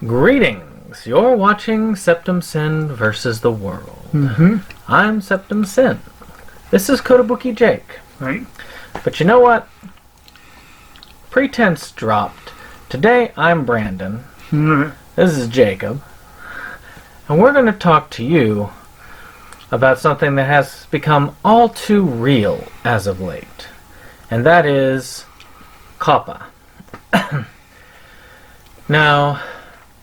Greetings! You're watching SeptumSin versus the world. I'm SeptumSin. This is Kotobuki Jake. Right. But you know what? Pretense dropped. Today I'm Brandon. This is Jacob. And we're going to talk to you about something that has become all too real as of late. And that is COPPA. Now,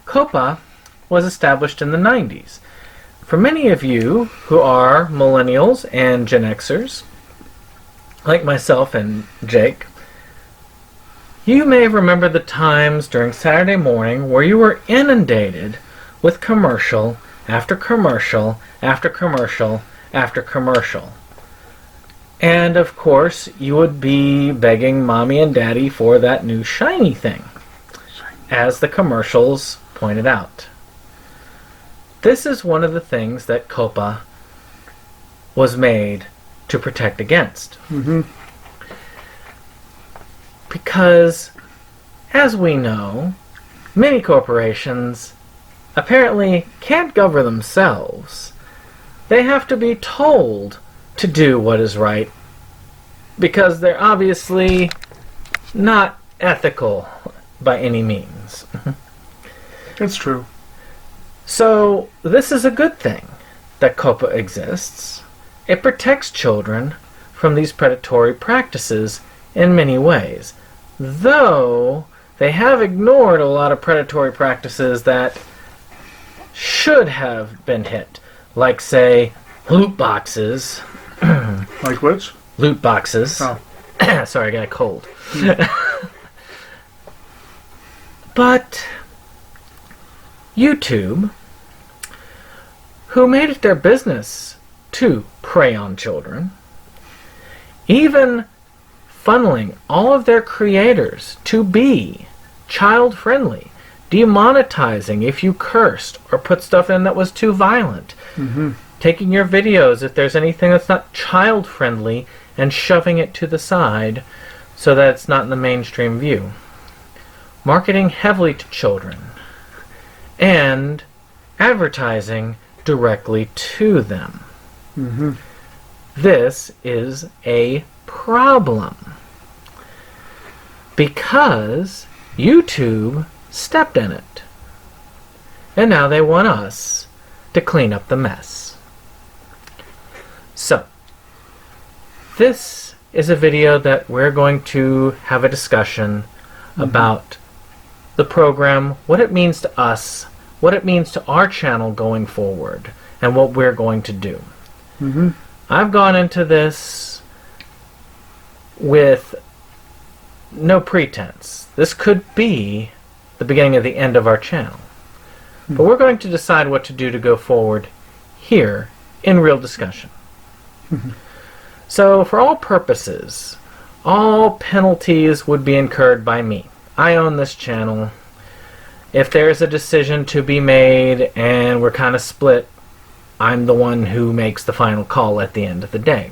COPPA was established in the 90s. For many of you who are millennials and Gen Xers, like myself and Jake, you may remember the times during Saturday morning where you were inundated with commercial after commercial after commercial after commercial. And of course, you would be begging mommy and daddy for that new shiny thing, as the commercials pointed out. This is one of the things that COPPA was made to protect against. Because, as we know, many corporations apparently can't govern themselves. They have to be told to do what is right, because they're obviously not ethical by any means. It's true. So, this is a good thing that COPPA exists. It protects children from these predatory practices in many ways. Though, they have ignored a lot of predatory practices that should have been hit. Like, say, loot boxes. Like which? Loot boxes. Oh. Sorry, I got a cold. But YouTube, who made it their business to prey on children, even funneling all of their creators to be child-friendly, demonetizing if you cursed or put stuff in that was too violent, taking your videos if there's anything that's not child-friendly and shoving it to the side so that it's not in the mainstream view, marketing heavily to children, and advertising directly to them. This is a problem because YouTube stepped in it, and now they want us to clean up the mess. So, this is a video that we're going to have a discussion about the program, what it means to us, what it means to our channel going forward, and what we're going to do. I've gone into this with no pretense. This could be the beginning of the end of our channel. But we're going to decide what to do to go forward here in real discussion. So, for all purposes, all penalties would be incurred by me. I own this channel. If there's a decision to be made and we're kind of split, I'm the one who makes the final call at the end of the day.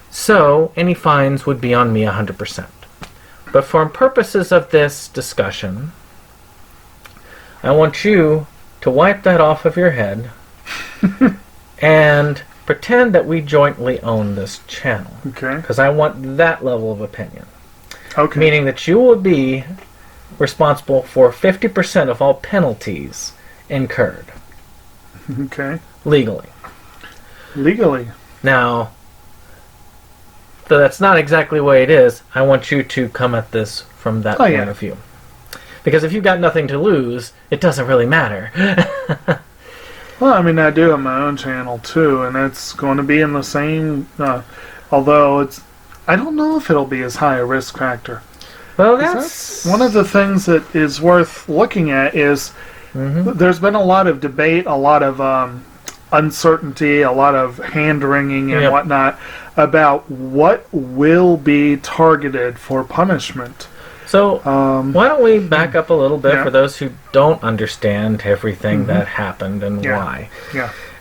So, any fines would be on me 100%. But for purposes of this discussion, I want you to wipe that off of your head and pretend that we jointly own this channel. Okay. Because I want that level of opinion. Okay. Meaning that you will be responsible for 50% of all penalties incurred. Okay. Legally. Legally. Now, though that's not exactly the way it is, I want you to come at this from that point of view. Because if you've got nothing to lose, it doesn't really matter. Well, I mean, I do have my own channel too, and it's going to be in the same, although it's, I don't know if it'll be as high a risk factor. Well, that's one of the things that is worth looking at is there's been a lot of debate, a lot of uncertainty, a lot of hand-wringing and whatnot about what will be targeted for punishment. So, why don't we back up a little bit for those who don't understand everything that happened and why.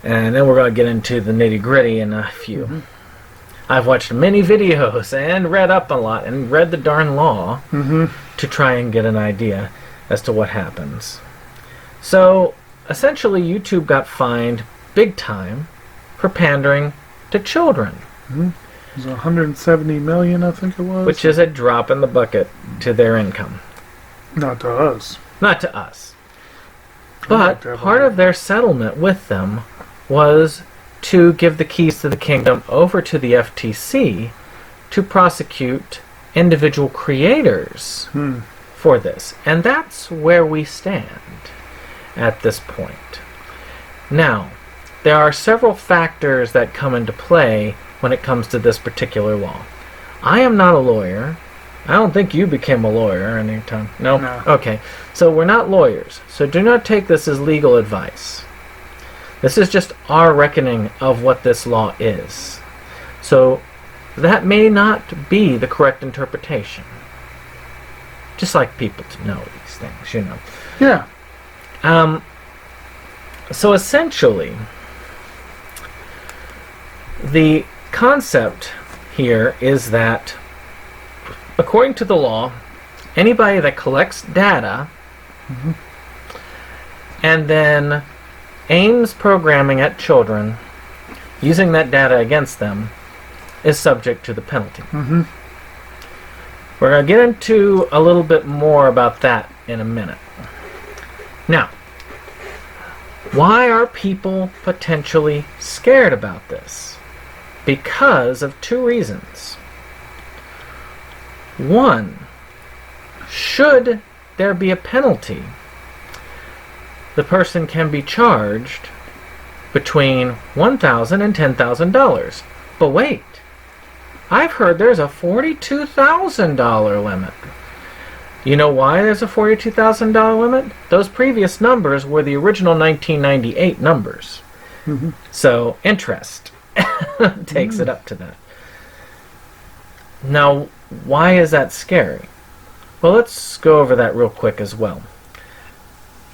And then we're going to get into the nitty-gritty in a few. I've watched many videos and read up a lot and read the darn law to try and get an idea as to what happens. So, essentially, YouTube got fined big time for pandering to children. It was 170 million, I think it was. Which is a drop in the bucket to their income. Not to us. Not to us. But part of their settlement with them was to give the keys to the kingdom over to the FTC to prosecute individual creators for this. And that's where we stand at this point. Now, there are several factors that come into play when it comes to this particular law. I am not a lawyer. I don't think you became a lawyer anytime. No? No. Okay. So we're not lawyers. So do not take this as legal advice. This is just our reckoning of what this law is. So that may not be the correct interpretation. Just like people to know these things, you know. Yeah. So essentially, the concept here is that, according to the law, anybody that collects data and then aims programming at children using that data against them is subject to the penalty. We're going to get into a little bit more about that in a minute. Now, why are people potentially scared about this? Because of two reasons. One, should there be a penalty, the person can be charged between $1,000 and $10,000. But wait, I've heard there's a $42,000 limit. You know why there's a $42,000 limit? Those previous numbers were the original 1998 numbers. So, interest takes it up to that. Now, why is that scary? Well, let's go over that real quick as well.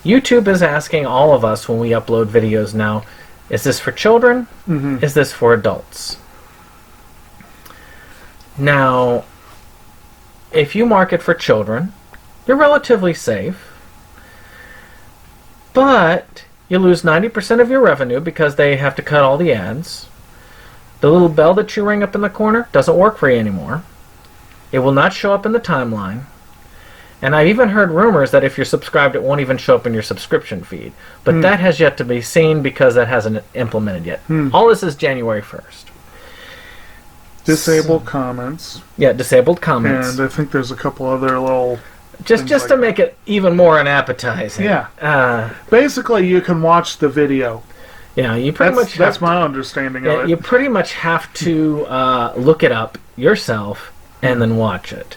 YouTube is asking all of us when we upload videos now, is this for children? Is this for adults? Now, if you market for children, you're relatively safe, but you lose 90% of your revenue because they have to cut all the ads. The little bell that you ring up in the corner doesn't work for you anymore. It will not show up in the timeline. And I've even heard rumors that if you're subscribed, it won't even show up in your subscription feed. But that has yet to be seen because that hasn't implemented yet. All this is January 1st. Disabled comments. Yeah, disabled comments. And I think there's a couple other little... Just like to make it even more unappetizing. Yeah. Basically, you can watch the video. Yeah, you pretty much. That's my understanding of it. You pretty much have to look it up yourself and then watch it.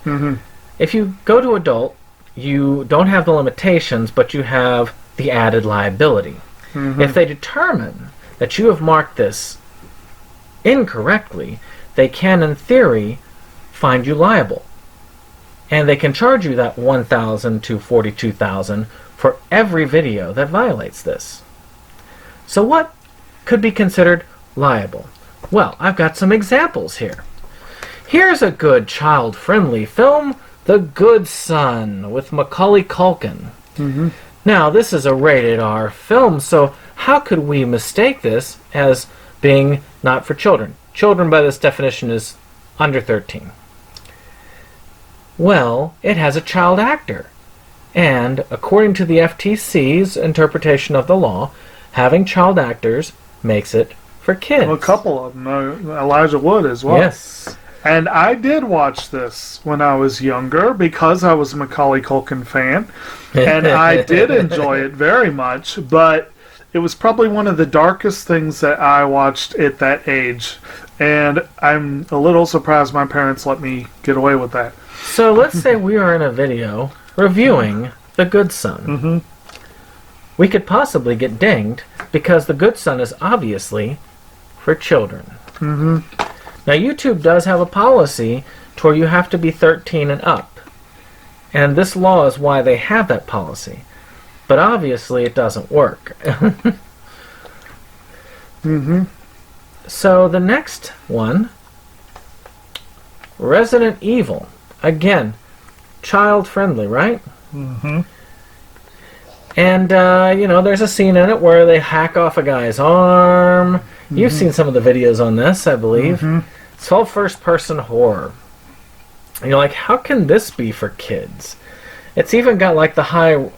If you go to adult, you don't have the limitations, but you have the added liability. If they determine that you have marked this incorrectly, they can, in theory, find you liable. And they can charge you that $1,000 to $42,000 for every video that violates this. So what could be considered liable? Well, I've got some examples here. Here's a good child-friendly film, The Good Son, with Macaulay Culkin. Now, this is a rated R film, so how could we mistake this as being not for children? Children, by this definition, is under 13. Well, it has a child actor. And, according to the FTC's interpretation of the law, having child actors makes it for kids. Well, a couple of them. Elijah Wood as well. Yes. And I did watch this when I was younger because I was a Macaulay Culkin fan. And I did enjoy it very much, but it was probably one of the darkest things that I watched at that age. And I'm a little surprised my parents let me get away with that. So let's say we are in a video reviewing The Good Son. We could possibly get dinged because The Good Son is obviously for children. Now, YouTube does have a policy to where you have to be 13 and up. And this law is why they have that policy. But obviously it doesn't work. So the next one, Resident Evil. Again, child-friendly, right? And, there's a scene in it where they hack off a guy's arm. Mm-hmm. You've seen some of the videos on this, I believe. Mm-hmm. It's all first-person horror. And you're like, how can this be for kids? It's even got, like, the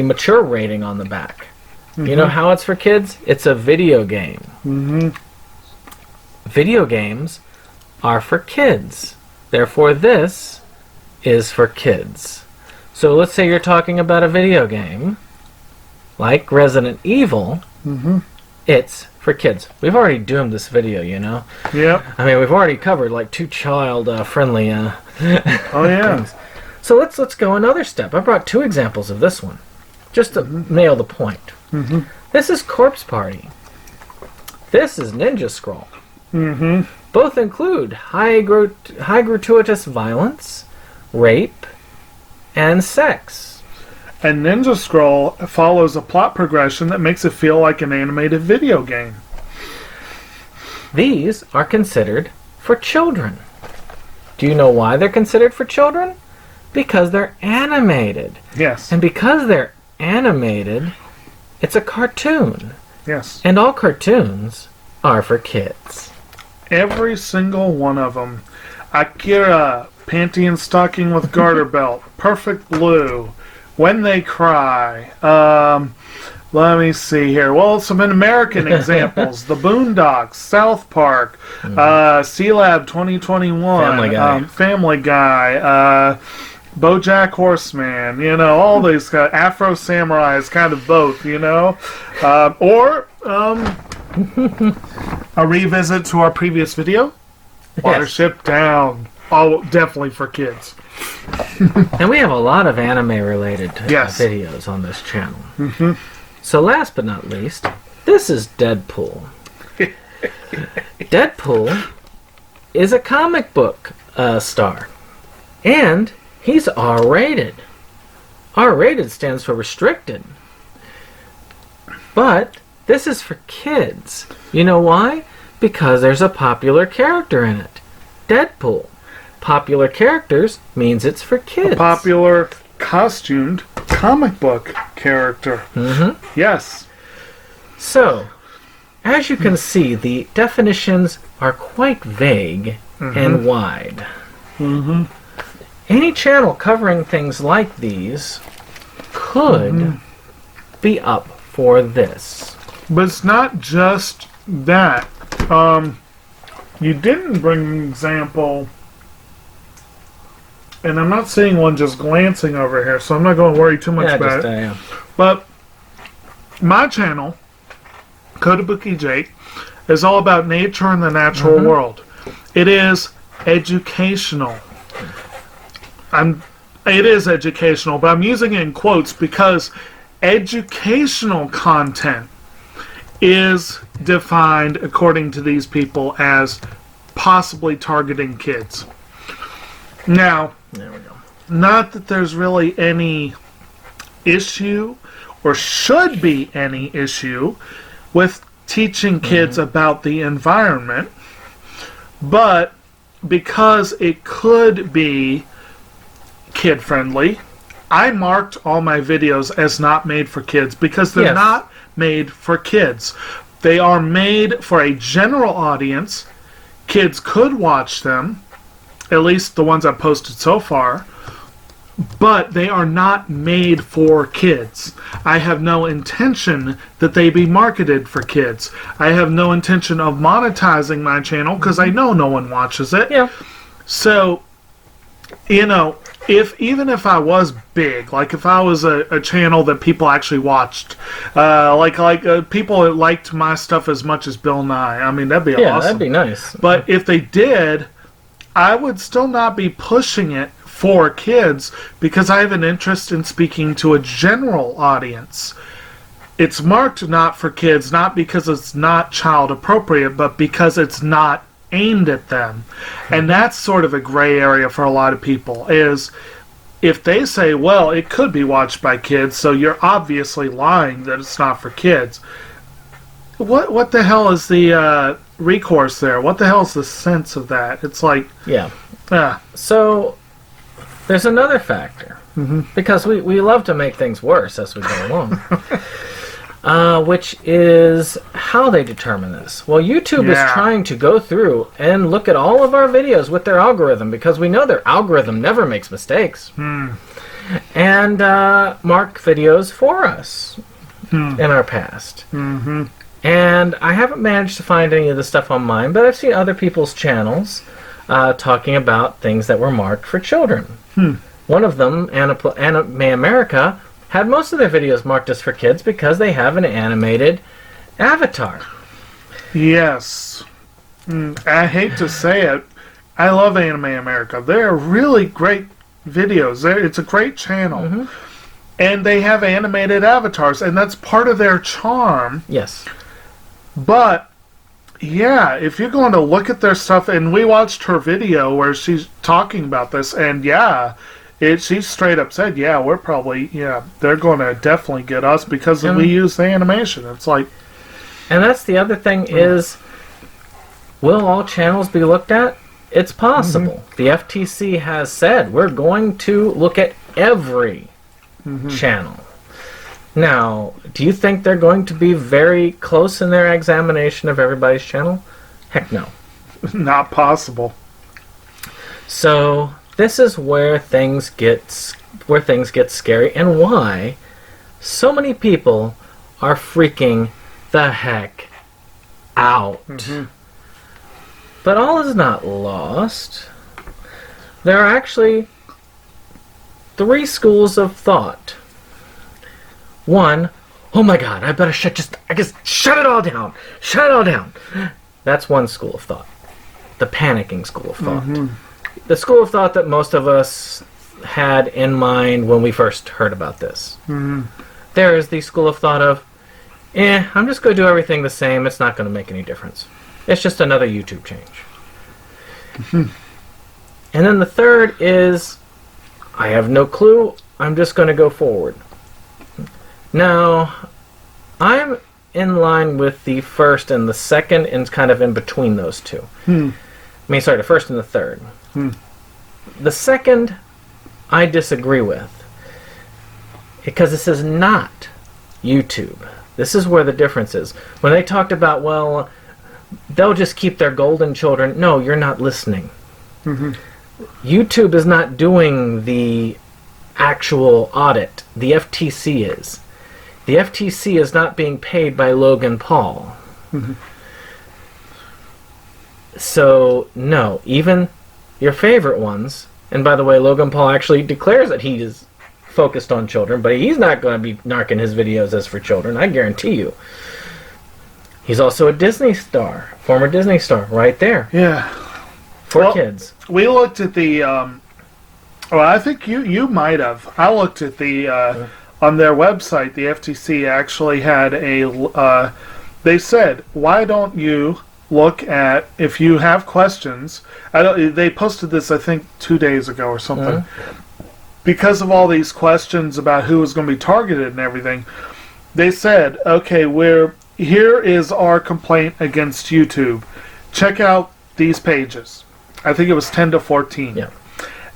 mature rating on the back. Mm-hmm. You know how it's for kids? It's a video game. Mm-hmm. Video games are for kids. Therefore, this is for kids. So let's say you're talking about a video game like Resident Evil. Mm-hmm. It's for kids. We've already doomed this video, you know? Yep. I mean, we've already covered like 2 child-friendly oh, yeah. things. So let's go another step. I brought 2 examples of this one, just to nail the point. Mm-hmm. This is Corpse Party. This is Ninja Scroll. Mm-hmm. Both include high gratuitous violence, rape, and sex. And Ninja Scroll follows a plot progression that makes it feel like an animated video game. These are considered for children. Do you know why they're considered for children? Because they're animated. Yes. And because they're animated, it's a cartoon. Yes. And all cartoons are for kids. Every single one of them. Akira, panty and stocking with garter belt, Perfect Blue, When They Cry. Let me see here. Well, some American examples. The Boondocks, South Park, C-Lab 2021, Family Guy, BoJack Horseman, all these Afro Samurais, kind of both, or a revisit to our previous video, Watership Down. Oh, definitely for kids. And we have a lot of anime-related videos on this channel. Mm-hmm. So last but not least, this is Deadpool. Deadpool is a comic book star. And he's R-rated. R-rated stands for restricted. But this is for kids. You know why? Because there's a popular character in it. Deadpool. Popular characters means it's for kids. A popular costumed comic book character. Mm-hmm. Yes. So, as you can see, the definitions are quite vague and wide. Mm-hmm. Any channel covering things like these could be up for this. But it's not just that. You didn't bring an example, and I'm not seeing one just glancing over here, so I'm not going to worry too much about it. But my channel, Kotobuki Jake, is all about nature and the natural world. It is educational. It is educational, but I'm using it in quotes because educational content is defined, according to these people, as possibly targeting kids. Now, there we go. Not that there's really any issue, or should be any issue, with teaching kids about the environment, but because it could be kid-friendly, I marked all my videos as not made for kids because they're not made for kids. They are made for a general audience. Kids could watch them, at least the ones I've posted so far, but they are not made for kids. I have no intention that they be marketed for kids. I have no intention of monetizing my channel because I know no one watches it. Yeah. So, even if I was big, like if I was a channel that people actually watched, like people that liked my stuff as much as Bill Nye, I mean, that'd be awesome. Yeah, that'd be nice. But if they did, I would still not be pushing it for kids because I have an interest in speaking to a general audience. It's marked not for kids, not because it's not child appropriate, but because it's not aimed at them. And that's sort of a gray area for a lot of people, is if they say, well, it could be watched by kids, so you're obviously lying that it's not for kids. What the hell is the recourse there? What the hell is the sense of that? It's like... Yeah. So, there's another factor. because we love to make things worse as we go along. Which is how they determine this. Well, YouTube is trying to go through and look at all of our videos with their algorithm, because we know their algorithm never makes mistakes. And mark videos for us in our past. And I haven't managed to find any of the stuff on mine, but I've seen other people's channels talking about things that were marked for children. One of them, Anime America, had most of their videos marked as for kids because they have an animated avatar. Yes. I hate to say it, I love Anime America. They're really great videos. It's a great channel. And they have animated avatars, and that's part of their charm. Yes. But, yeah, if you're going to look at their stuff, and we watched her video where she's talking about this, and she straight up said, we're probably, they're going to definitely get us because we use the animation. It's like... And that's the other thing is, will all channels be looked at? It's possible. The FTC has said, we're going to look at every channel. Now, do you think they're going to be very close in their examination of everybody's channel? Heck no. Not possible. So... this is where things get scary, and why so many people are freaking the heck out. But all is not lost. There are actually 3 schools of thought. One, oh my God, I better shut it all down. Shut it all down. That's one school of thought. The panicking school of thought. The school of thought that most of us had in mind when we first heard about this. There is the school of thought of, I'm just going to do everything the same. It's not going to make any difference. It's just another YouTube change. And then the third is, I have no clue. I'm just going to go forward. Now, I'm in line with the first and the second, and kind of in between those two. The first and the third. The second, I disagree with. Because this is not YouTube. This is where the difference is. When they talked about, well, they'll just keep their golden children. No, you're not listening. YouTube is not doing the actual audit. The FTC is. The FTC is not being paid by Logan Paul. So, no, even your favorite ones, and by the way, Logan Paul actually declares that he is focused on children, but he's not going to be narking his videos as for children, I guarantee you. He's also a Disney star, former Disney star, right there. Yeah. For kids. We looked at the, I think you might have. I looked at the, on their website, the FTC actually had they said, why don't you look at, if you have questions, they posted this I think 2 days ago or something, because of all these questions about who was going to be targeted and everything. They said, okay, here is our complaint against YouTube. Check out these pages. I think it was 10 to 14. Yeah.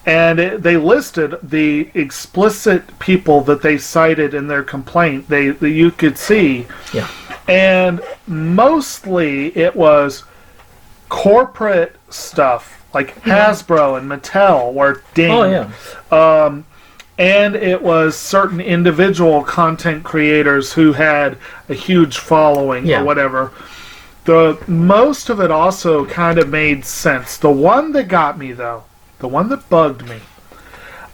And they listed the explicit people that they cited in their complaint that you could see. Yeah. And mostly it was corporate stuff, like Hasbro and Mattel were dinged. Oh, yeah. And it was certain individual content creators who had a huge following or whatever. Most of it also kind of made sense. The one that got me, though, the one that bugged me,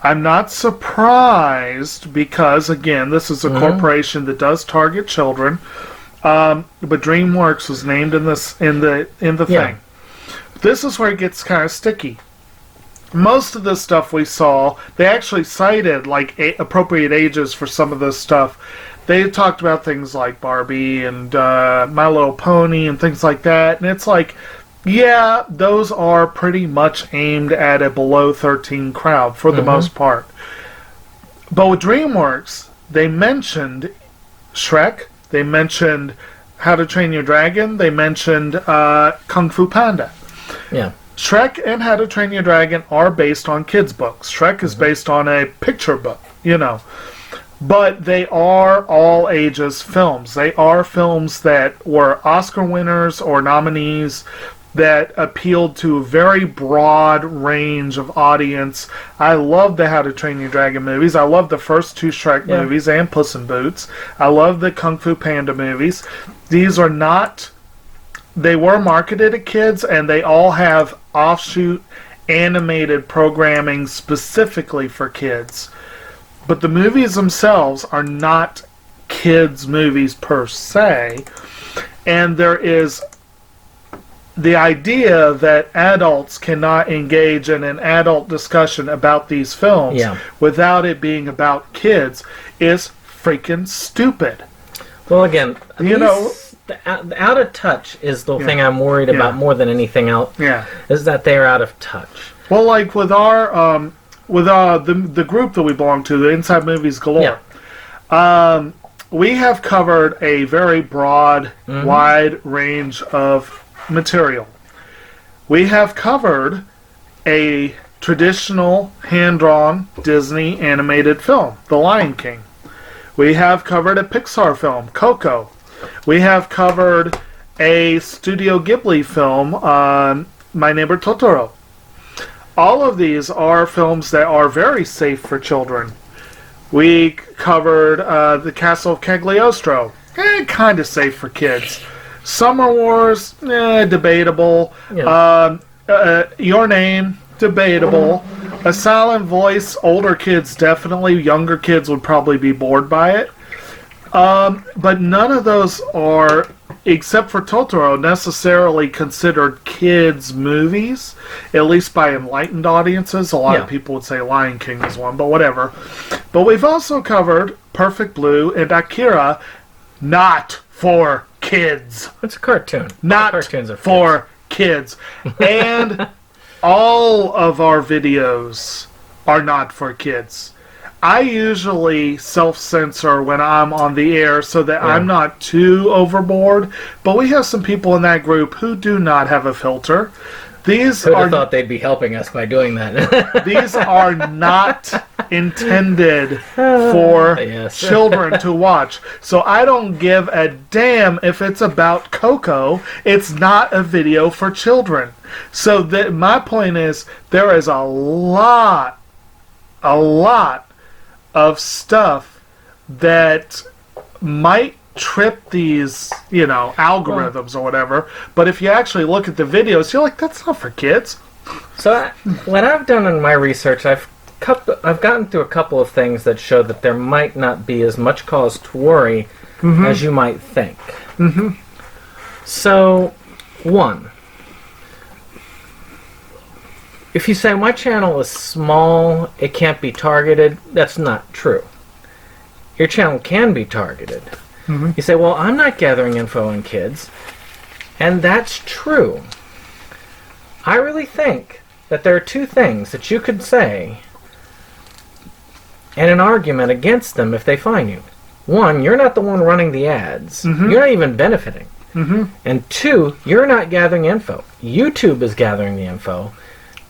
I'm not surprised because, again, this is a corporation that does target children. But DreamWorks was named in the thing. This is where it gets kind of sticky. Most of the stuff we saw, they actually cited like appropriate ages for some of this stuff. They talked about things like Barbie and My Little Pony and things like that, and it's like, yeah, those are pretty much aimed at a below 13 crowd for the most part. But with DreamWorks, they mentioned Shrek, they mentioned How to Train Your Dragon, they mentioned Kung Fu Panda. Yeah. Shrek and How to Train Your Dragon are based on kids' books. Shrek is based on a picture book, you know. But they are all ages films. They are films that were Oscar winners or nominees that appealed to a very broad range of audience. I love the How to Train Your Dragon movies. I love the first two Shrek movies and Puss in Boots. I love the Kung Fu Panda movies. These are not... They were marketed at kids, and they all have offshoot animated programming specifically for kids. But the movies themselves are not kids' movies per se. And there is the idea that adults cannot engage in an adult discussion about these films without it being about kids is freaking stupid. Well, again, the out of touch is the thing I'm worried about more than anything else. Yeah, is that they are out of touch. Well, like with our the group that we belong to, the Inside Movies Galore, we have covered a very broad, wide range of material. We have covered a traditional hand-drawn Disney animated film, The Lion King. We have covered a Pixar film, Coco. We have covered a Studio Ghibli film, My Neighbor Totoro. All of these are films that are very safe for children. We covered The Castle of Cagliostro. Kind of safe for kids. Summer Wars, debatable. Yeah. Your Name, debatable. A Silent Voice, older kids definitely. Younger kids would probably be bored by it. But none of those are, except for Totoro, necessarily considered kids' movies, at least by enlightened audiences. A lot of people would say Lion King is one, but whatever. But we've also covered Perfect Blue and Akira, not for kids. It's a cartoon. Not for kids. And all of our videos are not for kids. I usually self-censor when I'm on the air so that I'm not too overboard, but we have some people in that group who do not have a filter. These I thought they'd be helping us by doing that. These are not intended for children to watch. So I don't give a damn if it's about Coco. It's not a video for children. So my point is, there is a lot of stuff that might trip these, algorithms or whatever. But if you actually look at the videos, you're like, that's not for kids. So what I've done in my research, I've gotten through a couple of things that show that there might not be as much cause to worry as you might think. So, one, if you say my channel is small, it can't be targeted, that's not true. Your channel can be targeted. You say, well, I'm not gathering info on kids, and that's true. I really think that there are two things that you could say and an argument against them if they find you. One, you're not the one running the ads. You're not even benefiting. And two, you're not gathering info. YouTube is gathering the info,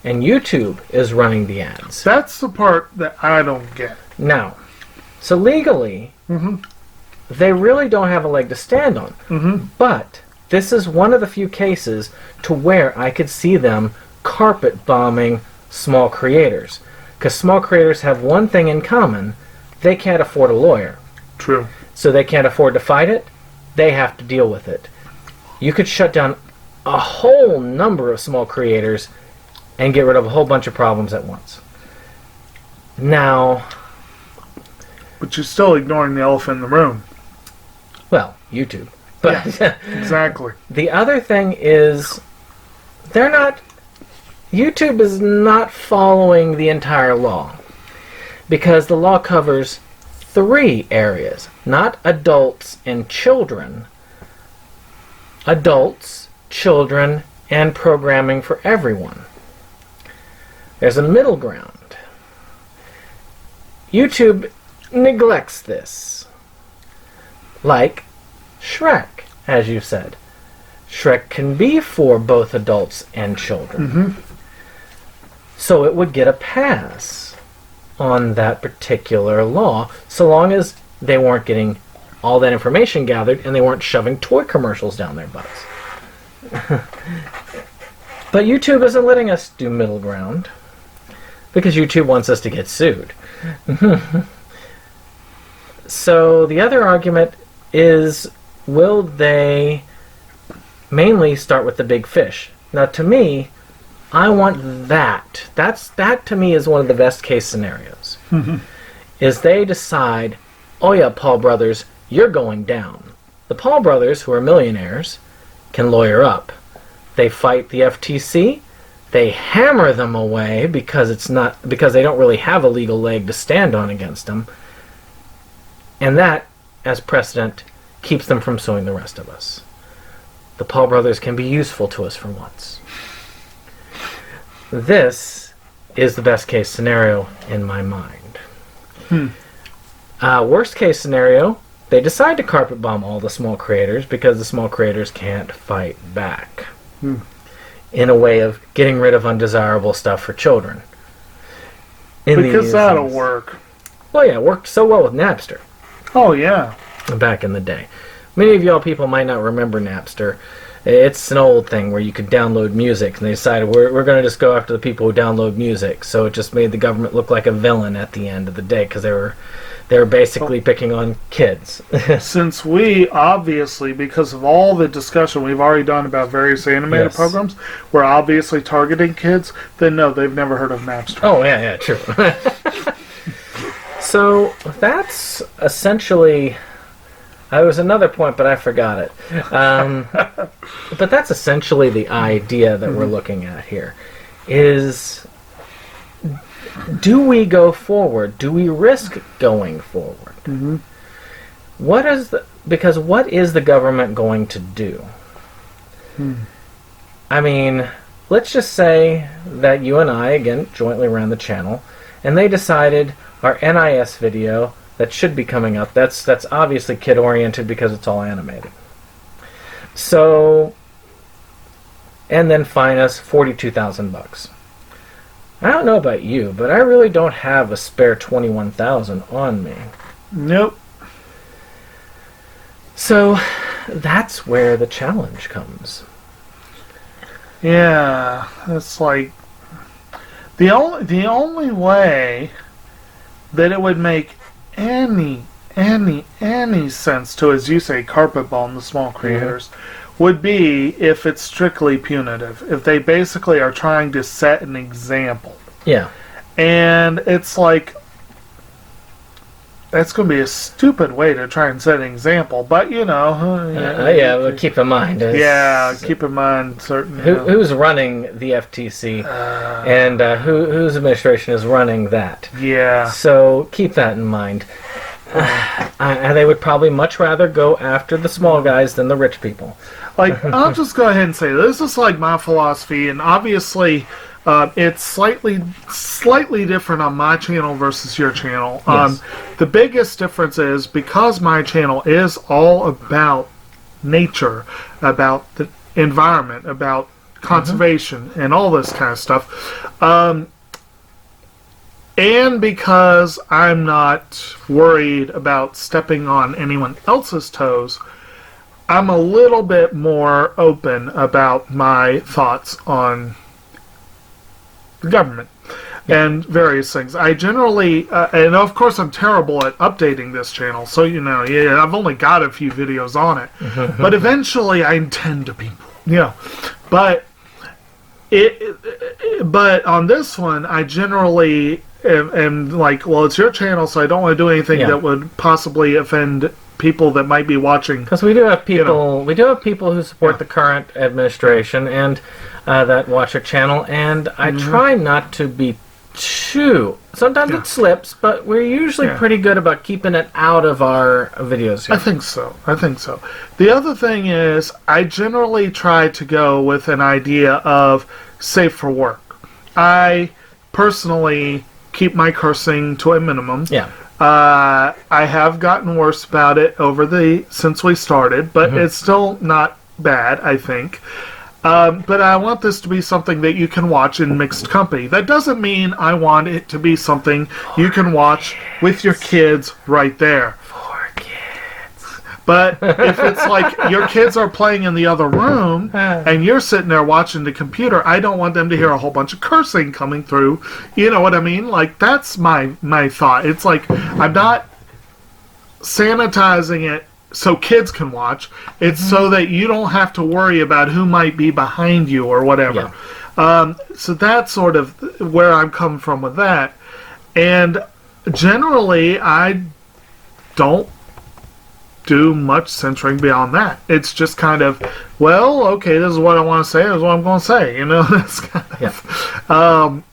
and YouTube is running the ads. That's the part that I don't get. Now, so legally, they really don't have a leg to stand on. But this is one of the few cases to where I could see them carpet bombing small creators. Because small creators have one thing in common: they can't afford a lawyer. True. So they can't afford to fight it. They have to deal with it. You could shut down a whole number of small creators and get rid of a whole bunch of problems at once. Now... But you're still ignoring the elephant in the room. Well, YouTube. But yeah, exactly. The other thing is, YouTube is not following the entire law. Because the law covers 3 areas. Not adults and children. Adults, children, and programming for everyone. There's a middle ground. YouTube neglects this. Like Shrek, as you said. Shrek can be for both adults and children. So it would get a pass on that particular law, so long as they weren't getting all that information gathered and they weren't shoving toy commercials down their butts. But YouTube isn't letting us do middle ground because YouTube wants us to get sued. So the other argument is, will they mainly start with the big fish? Now, to me, I want that. That to me is one of the best case scenarios. Is they decide, oh yeah, Paul Brothers, you're going down. The Paul Brothers, who are millionaires, can lawyer up. They fight the FTC. They hammer them away because they don't really have a legal leg to stand on against them. And that, as precedent, keeps them from suing the rest of us. The Paul Brothers can be useful to us for once. This is the best case scenario in my mind. Worst case scenario, they decide to carpet bomb all the small creators because the small creators can't fight back. In a way of getting rid of undesirable stuff for children. Because that'll work. Well, yeah, it worked so well with Napster. Oh, yeah. Back in the day. Many of y'all people might not remember Napster. It's an old thing where you could download music, and they decided we're going to just go after the people who download music. So it just made the government look like a villain at the end of the day because they were basically picking on kids. Since we obviously, because of all the discussion we've already done about various animated programs, we're obviously targeting kids, then no, they've never heard of Napster. Oh, yeah, true. So that's essentially... There was another point, but I forgot it. But that's essentially the idea that we're looking at here. Is, do we go forward? Do we risk going forward? Because what is the government going to do? I mean, let's just say that you and I, again, jointly ran the channel, and they decided our NIS video that should be coming up, that's obviously kid-oriented because it's all animated. So, and then fine us $42,000. I don't know about you, but I really don't have a spare $21,000 on me. Nope. So, that's where the challenge comes. Yeah, it's like the only way that it would make any sense to, as you say, carpet bomb the small creators would be if it's strictly punitive. If they basically are trying to set an example. Yeah. And it's like, that's going to be a stupid way to try and set an example, but but keep in mind. Keep in mind certain. Who's running the FTC and whose administration is running that? Yeah. So keep that in mind. And they would probably much rather go after the small guys than the rich people. Like, I'll just go ahead and say this is like my philosophy, and obviously. It's slightly different on my channel versus your channel. Yes. The biggest difference is because my channel is all about nature, about the environment, about conservation, and all this kind of stuff. And because I'm not worried about stepping on anyone else's toes, I'm a little bit more open about my thoughts on the government and various things. I generally, and of course I'm terrible at updating this channel, so I've only got a few videos on it, but eventually I intend to be, but but on this one I generally am like, well, it's your channel, so I don't want to do anything that would possibly offend people that might be watching. Because we do have people, who support the current administration and that watch our channel, and I try not to be too. Sometimes it slips, but we're usually pretty good about keeping it out of our videos here. I think so. The other thing is, I generally try to go with an idea of safe for work. I personally keep my cursing to a minimum. Yeah. I have gotten worse about it since we started, but it's still not bad, I think. But I want this to be something that you can watch in mixed company. That doesn't mean I want it to be something you can watch with your kids right there. For kids. But if it's like your kids are playing in the other room and you're sitting there watching the computer, I don't want them to hear a whole bunch of cursing coming through. You know what I mean? Like, that's my thought. It's like, I'm not sanitizing it so kids can watch. It's so that you don't have to worry about who might be behind you or whatever. Yeah. So that's sort of where I'm coming from with that. And generally, I don't do much censoring beyond that. It's just kind of, well, okay, this is what I want to say, this is what I'm going to say. You know, that's kind of,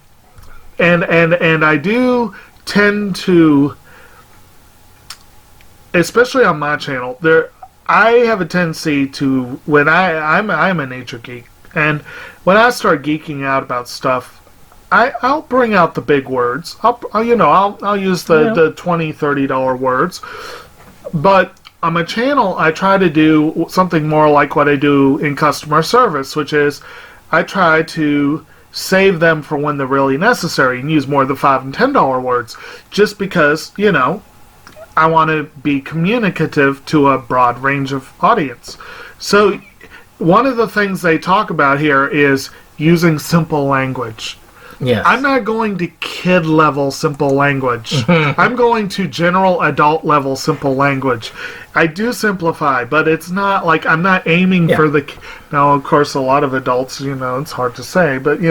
and I do tend to, especially on my channel, I have a tendency to, when I'm a nature geek, and when I start geeking out about stuff, I'll bring out the big words. I'll use the $20, $30 words. But on my channel, I try to do something more like what I do in customer service, which is I try to save them for when they're really necessary and use more of the $5 and $10 words, just because, I want to be communicative to a broad range of audience. So one of the things they talk about here is using simple language. Yes. I'm not going to kid level simple language. I'm going to general adult level simple language. I do simplify, but it's not like I'm not aiming for the... Now, of course, a lot of adults, it's hard to say, but,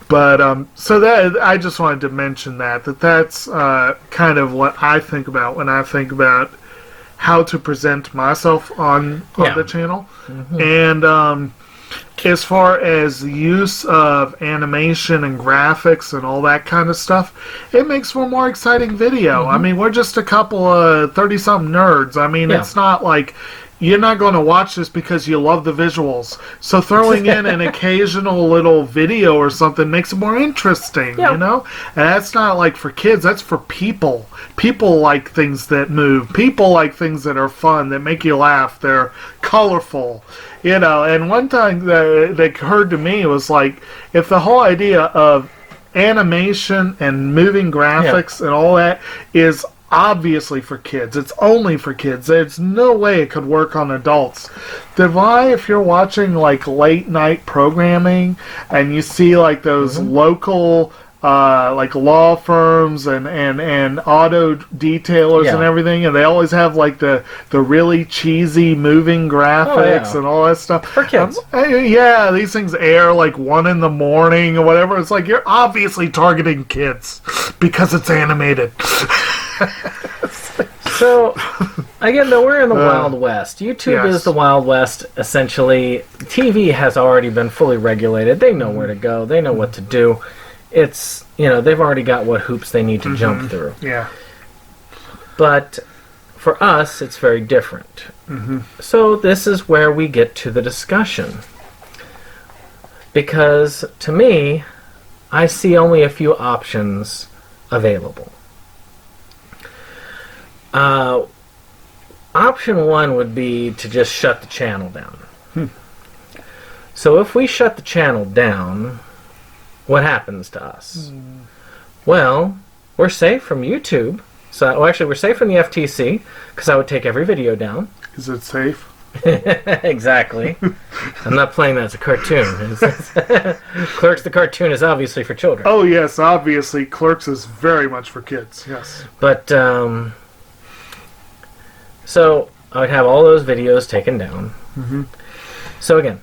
But, so that, I just wanted to mention that's kind of what I think about when I think about how to present myself on the channel. And as far as the use of animation and graphics and all that kind of stuff, it makes for a more exciting video. I mean, we're just a couple of 30-something nerds. I mean, it's not like... You're not going to watch this because you love the visuals. So throwing in an occasional little video or something makes it more interesting, And that's not like for kids. That's for people. People like things that move. People like things that are fun, that make you laugh. They're colorful, And one thing that occurred to me was like, if the whole idea of animation and moving graphics and all that is obviously for kids. It's only for kids. There's no way it could work on adults. Then why, if you're watching like late night programming and you see like those local like law firms and auto detailers and everything, and they always have like the really cheesy moving graphics and all that stuff for kids. These things air like 1 a.m. or whatever. It's like, you're obviously targeting kids because it's animated. So, again, though, we're in the Wild West. YouTube is the Wild West, essentially. TV has already been fully regulated. They know where to go. They know what to do. It's, they've already got what hoops they need to jump through. Yeah. But for us, it's very different. So this is where we get to the discussion. Because, to me, I see only a few options available. Option 1 would be to just shut the channel down. So if we shut the channel down, what happens to us? Well, we're safe from YouTube. Actually, we're safe from the FTC, because I would take every video down. Is it safe? Exactly. I'm not playing that as a cartoon. Clerks the cartoon is obviously for children. Oh, yes, obviously. Clerks is very much for kids, yes. But, so I would have all those videos taken down. So again,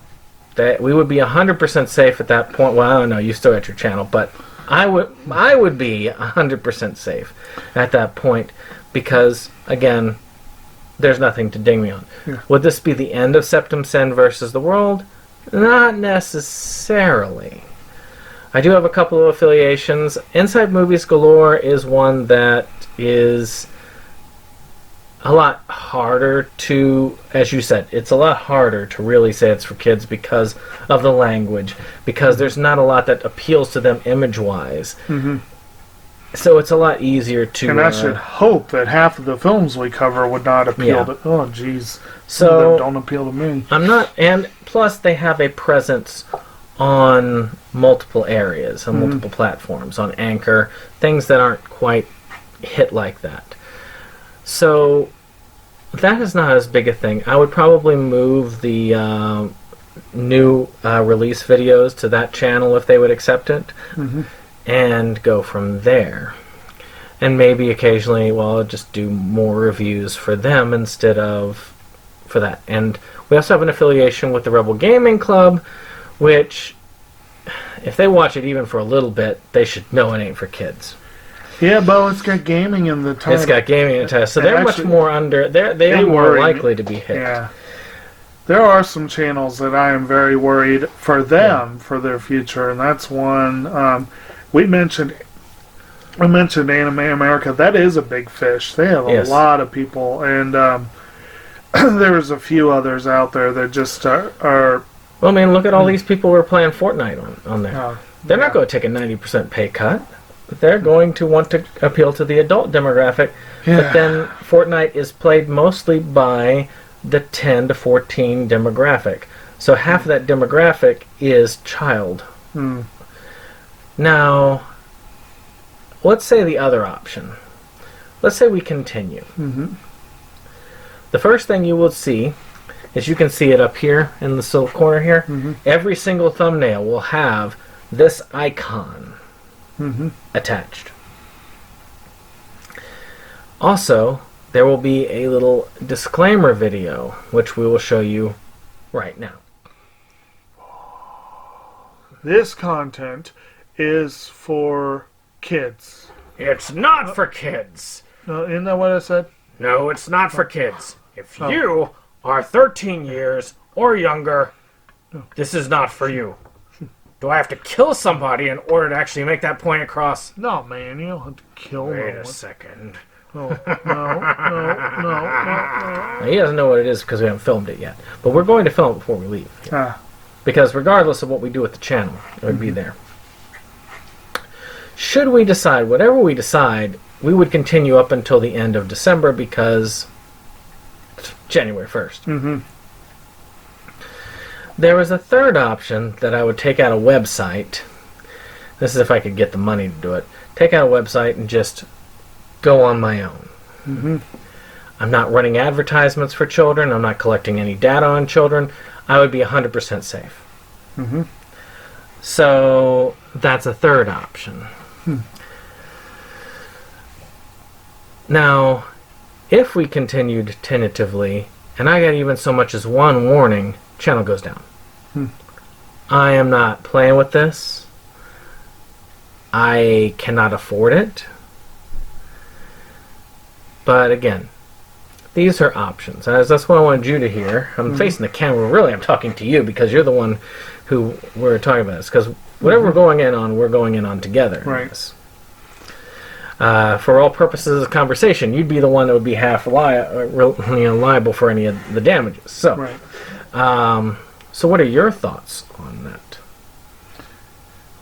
we would be 100% safe at that point. Well, I don't know, you still got your channel, but I would be 100% safe at that point because, again, there's nothing to ding me on. Would this be the end of SeptumSin versus the world? Not necessarily. I do have a couple of affiliations. Inside Movies Galore is one that is a lot harder to, as you said, it's a lot harder to really say it's for kids because of the language, because there's not a lot that appeals to them image-wise. So it's a lot easier to... And I should hope that half of the films we cover would not appeal to... Oh, jeez. Some of them don't appeal to me. I'm not... And plus, they have a presence on multiple areas, on multiple platforms, on Anchor, things that aren't quite hit like that. So that is not as big a thing. I would probably move the new release videos to that channel if they would accept it, and go from there. And maybe occasionally, well, just do more reviews for them instead of for that. And we also have an affiliation with the Rebel Gaming Club, which, if they watch it even for a little bit, they should know it ain't for kids. Yeah, but it's got gaming in the title. It's got gaming in the title, so they're actually, much more under. They are more likely to be hit. Yeah, there are some channels that I am very worried for them for their future, and that's one we mentioned. We mentioned Anime America. That is a big fish. They have a lot of people, and there's a few others out there that just are. Well, I mean, look at all these people who are playing Fortnite on there. They're not going to take a 90% pay cut. They're going to want to appeal to the adult demographic. Yeah. But then Fortnite is played mostly by the 10 to 14 demographic. So half of that demographic is child. Now, let's say the other option. Let's say we continue. The first thing you will see is, you can see it up here in the little corner here. Every single thumbnail will have this icon attached. Also, there will be a little disclaimer video, which we will show you right now. This content is for kids. It's not for kids. No, isn't that what I said? No, it's not for kids. If you are 13 years or younger, this is not for you. Do I have to kill somebody in order to actually make that point across? No, man, you don't have to kill no one. Wait a second. No. He doesn't know what it is because we haven't filmed it yet. But we're going to film it before we leave. Because regardless of what we do with the channel, it would be there. Should we decide, whatever we decide, we would continue up until the end of December, because January 1st. There was a third option that I would take out a website. This is if I could get the money to do it. Take out a website and just go on my own. I'm not running advertisements for children. I'm not collecting any data on children. I would be 100% safe. So that's a third option. Now, if we continued tentatively, and I got even so much as one warning, channel goes down. I am not playing with this. I cannot afford it. But again, these are options. That's what I wanted you to hear. I'm facing the camera. Really, I'm talking to you because you're the one who we're talking about this. Because whatever we're going in on together. Right. For all purposes of conversation, you'd be the one that would be half liable for any of the damages. So, so what are your thoughts on that?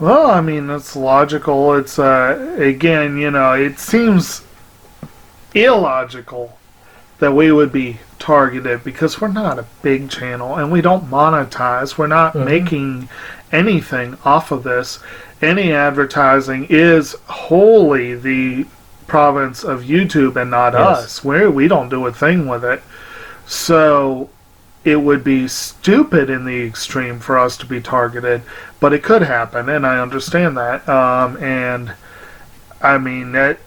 Well, I mean, that's logical. It's again, it seems illogical that we would be targeted because we're not a big channel and we don't monetize. We're not making anything off of this. Any advertising is wholly the province of YouTube and not us. We don't do a thing with it. So it would be stupid in the extreme for us to be targeted, but it could happen, and I understand that. And I mean, that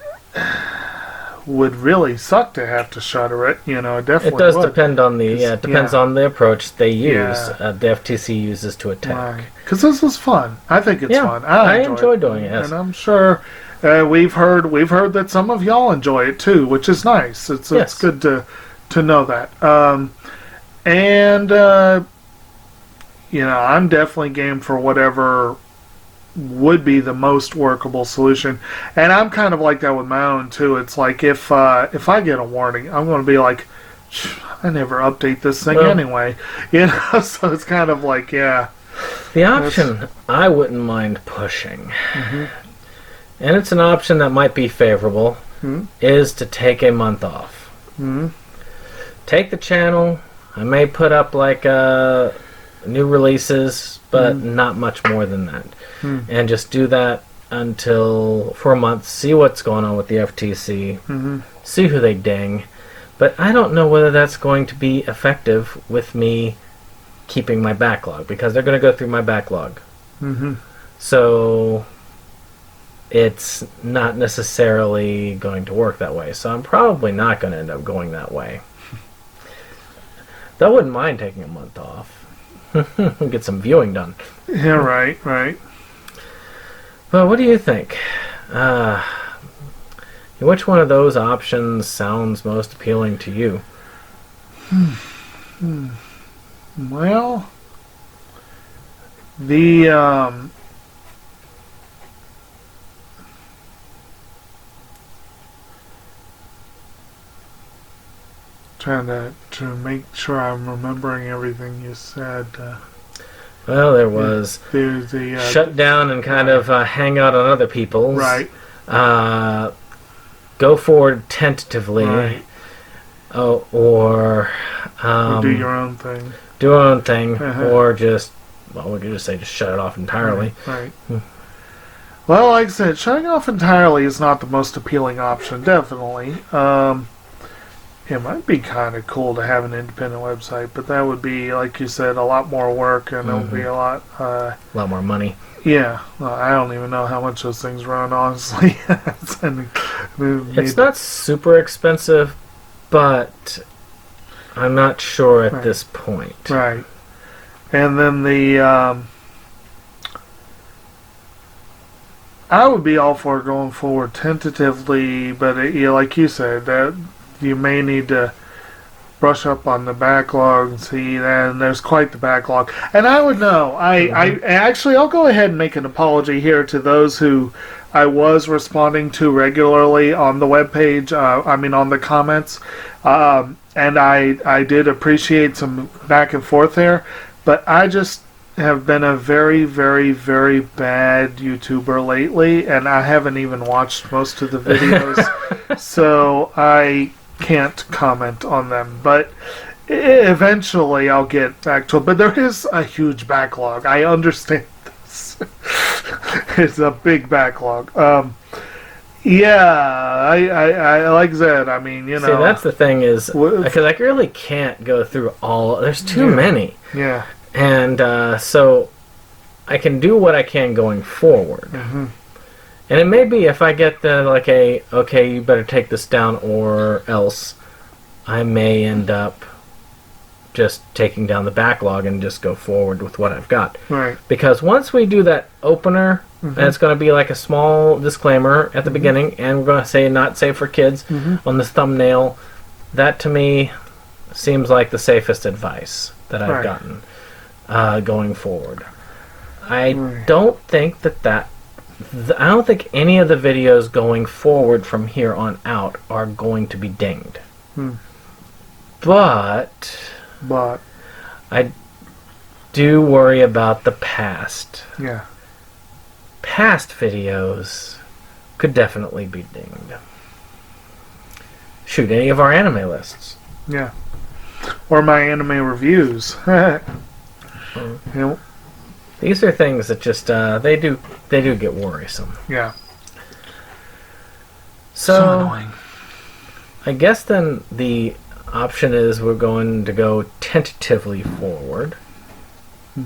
would really suck to have to shutter it. It definitely It does would. Depend on the it depends on the approach they use. The FTC uses to attack. Because this is fun. I think it's fun. I enjoy doing it. Yes. And I'm sure we've heard that some of y'all enjoy it too, which is nice. It's good to know that. I'm definitely game for whatever would be the most workable solution. And I'm kind of like that with my own too. It's like if I get a warning, I'm going to be like, I never update this thing anyway. So it's kind of like, the option I wouldn't mind pushing, and it's an option that might be favorable, is to take a month off. Take the channel. I may put up like new releases, but not much more than that. And just do that for a month, see what's going on with the FTC, see who they ding. But I don't know whether that's going to be effective with me keeping my backlog, because they're going to go through my backlog. So it's not necessarily going to work that way. So I'm probably not going to end up going that way. Though I wouldn't mind taking a month off. Get some viewing done. Yeah, right. Well, what do you think? Which one of those options sounds most appealing to you? Well, the trying to make sure I'm remembering everything you said. Well, there was the shut down and kind of hang out on other people's. Right. Go forward tentatively. Right. Or do your own thing. Do our own thing, or just, well, we could just say just shut it off entirely. Right. Well, like I said, shutting off entirely is not the most appealing option, definitely. It might be kind of cool to have an independent website, but that would be, like you said, a lot more work, and it would be a lot more money. Yeah, well, I don't even know how much those things run, honestly. It's not super expensive, but I'm not sure at this point. Right. And then I would be all for going forward tentatively, but like you said, that you may need to brush up on the backlog and see that, and there's quite the backlog. And I would know. I'll go ahead and make an apology here to those who I was responding to regularly on the webpage, on the comments. And I did appreciate some back and forth there, but I just have been a very, very, very bad YouTuber lately, and I haven't even watched most of the videos, so I can't comment on them. But eventually I'll get back to it. But there is a huge backlog. I understand this. It's a big backlog. Yeah, I like that. I mean, See, that's the thing is, because I really can't go through all. There's too many. Yeah. And so I can do what I can going forward. And it may be if I get okay, you better take this down or else, I may end up just taking down the backlog and just go forward with what I've got. Right. Because once we do that opener, and it's going to be like a small disclaimer at the beginning, and we're going to say not safe for kids on the thumbnail, that to me seems like the safest advice that I've gotten going forward. I don't think I don't think any of the videos going forward from here on out are going to be dinged. But I do worry about the past. Yeah. Past videos could definitely be dinged. Shoot, any of our anime lists. Yeah. Or my anime reviews. These are things that just they do get worrisome. Yeah. So annoying. I guess then the option is we're going to go tentatively forward,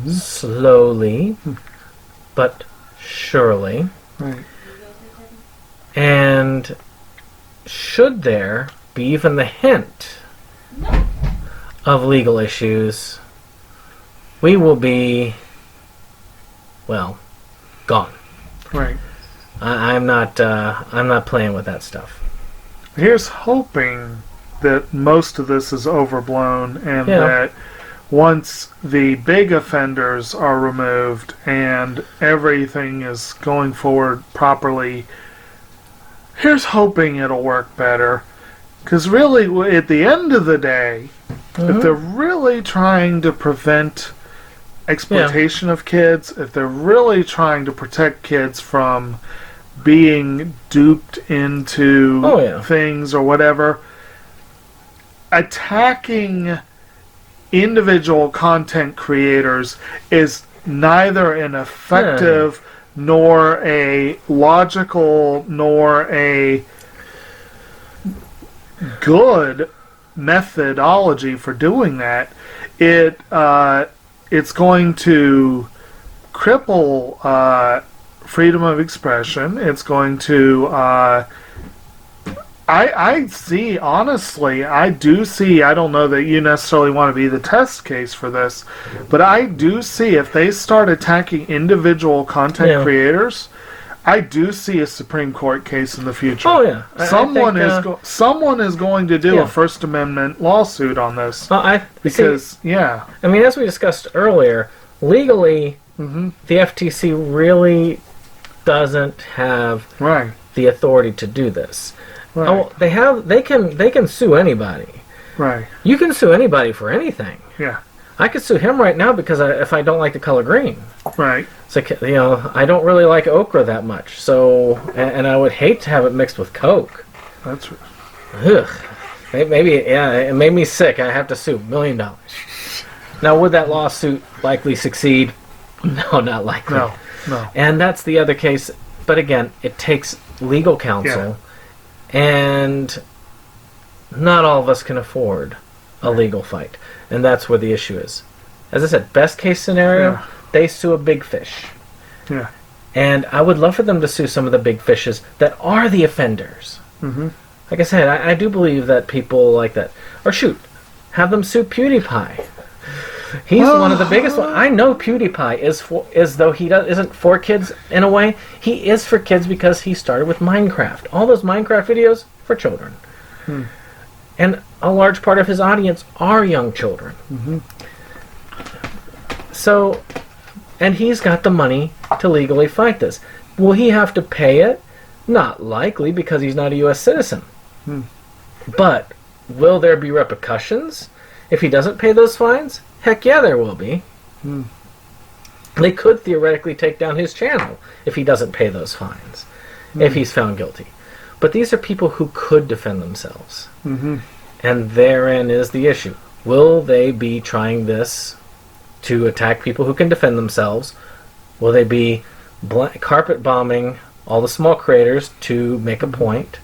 slowly, but surely. Right. And should there be even the hint of legal issues, we will be, well, gone. Right. I'm not playing with that stuff. Here's hoping that most of this is overblown and that once the big offenders are removed and everything is going forward properly, here's hoping it'll work better. Because really, at the end of the day, if they're really trying to prevent exploitation of kids, if they're really trying to protect kids from being duped into things or whatever. Attacking individual content creators is neither an effective nor a logical nor a good methodology for doing that. It's going to cripple freedom of expression. It's going to I see, honestly, I do see, I don't know that you necessarily want to be the test case for this, but I do see if they start attacking individual content creators, I do see a Supreme Court case in the future. Oh, yeah. Someone is going to do a First Amendment lawsuit on this. I mean, as we discussed earlier, legally, the FTC really doesn't have the authority to do this. Right. Oh, they can sue anybody. Right. You can sue anybody for anything. Yeah. I could sue him right now because if I don't like the color green. Right. So, I don't really like okra that much. So, and I would hate to have it mixed with Coke. That's right. Ugh. It made me sick. I have to sue $1 million. Now, would that lawsuit likely succeed? No, not likely. No. And that's the other case. But again, it takes legal counsel. Yeah. And not all of us can afford a legal fight. And that's where the issue is. As I said, best case scenario, they sue a big fish. Yeah. And I would love for them to sue some of the big fishes that are the offenders. Mm-hmm. Like I said, I do believe that people like that. Or shoot, have them sue PewDiePie. He's one of the biggest ones. I know PewDiePie is though he isn't for kids in a way. He is for kids because he started with Minecraft. All those Minecraft videos for children. And a large part of his audience are young children. So, and he's got the money to legally fight this. Will he have to pay it? Not likely, because he's not a U.S. citizen. But will there be repercussions if he doesn't pay those fines? Heck yeah, there will be. They could theoretically take down his channel if he doesn't pay those fines, if he's found guilty. But these are people who could defend themselves. And therein is the issue. Will they be trying this to attack people who can defend themselves? Will they be carpet bombing all the small creators to make a point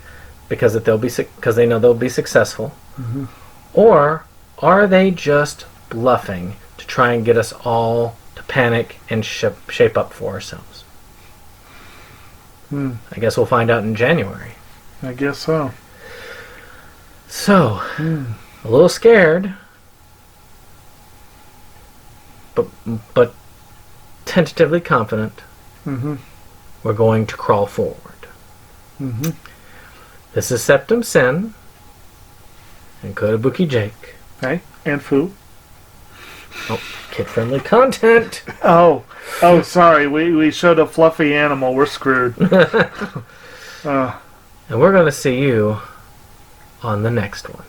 because they know they'll be successful? Or are they just bluffing to try and get us all to panic and shape up for ourselves? I guess we'll find out in January. I guess so. So, a little scared, but tentatively confident we're going to crawl forward. This is SeptumSin and Kotobuki Jake. Okay, and Fu. Oh, kid-friendly content. Oh, sorry. We showed a fluffy animal. We're screwed. And we're going to see you on the next one.